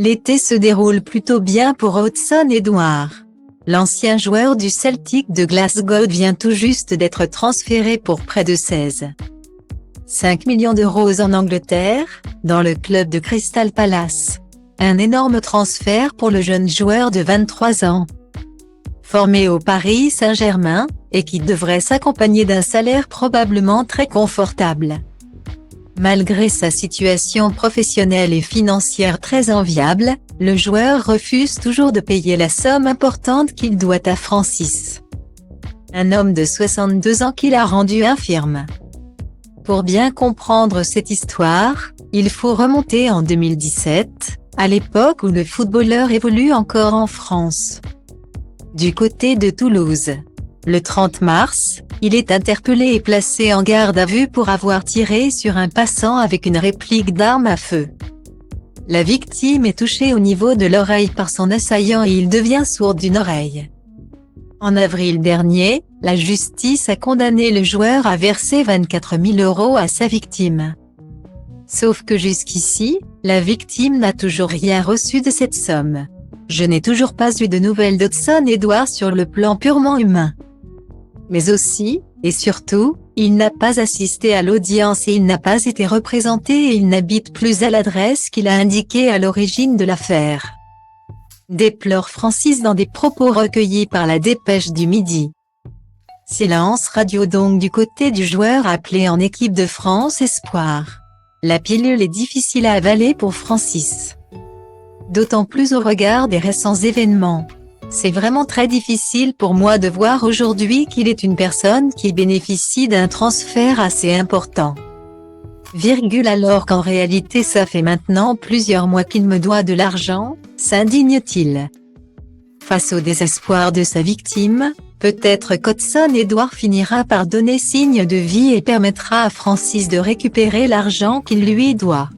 L'été se déroule plutôt bien pour Hudson-Edouard. L'ancien joueur du Celtic de Glasgow vient tout juste d'être transféré pour près de 16,5 millions d'euros en Angleterre, dans le club de Crystal Palace. Un énorme transfert pour le jeune joueur de 23 ans. Formé au Paris Saint-Germain, et qui devrait s'accompagner d'un salaire probablement très confortable. Malgré sa situation professionnelle et financière très enviable, le joueur refuse toujours de payer la somme importante qu'il doit à Francis. Un homme de 62 ans qui l'a rendu infirme. Pour bien comprendre cette histoire, il faut remonter en 2017, à l'époque où le footballeur évolue encore en France. Du côté de Toulouse. Le 30 mars, il est interpellé et placé en garde à vue pour avoir tiré sur un passant avec une réplique d'arme à feu. La victime est touchée au niveau de l'oreille par son assaillant et il devient sourd d'une oreille. En avril dernier, la justice a condamné le joueur à verser 24 000 € à sa victime. Sauf que jusqu'ici, la victime n'a toujours rien reçu de cette somme. Je n'ai toujours pas eu de nouvelles d'Hudson-Edouard sur le plan purement humain. Mais aussi, et surtout, il n'a pas assisté à l'audience et il n'a pas été représenté et il n'habite plus à l'adresse qu'il a indiquée à l'origine de l'affaire. Déplore Francis dans des propos recueillis par la Dépêche du Midi. Silence radio donc du côté du joueur appelé en équipe de France Espoir. La pilule est difficile à avaler pour Francis. D'autant plus au regard des récents événements. C'est vraiment très difficile pour moi de voir aujourd'hui qu'il est une personne qui bénéficie d'un transfert assez important. Alors qu'en réalité ça fait maintenant plusieurs mois qu'il me doit de l'argent, s'indigne-t-il. Face au désespoir de sa victime, peut-être qu'Hudson-Edouard finira par donner signe de vie et permettra à Francis de récupérer l'argent qu'il lui doit.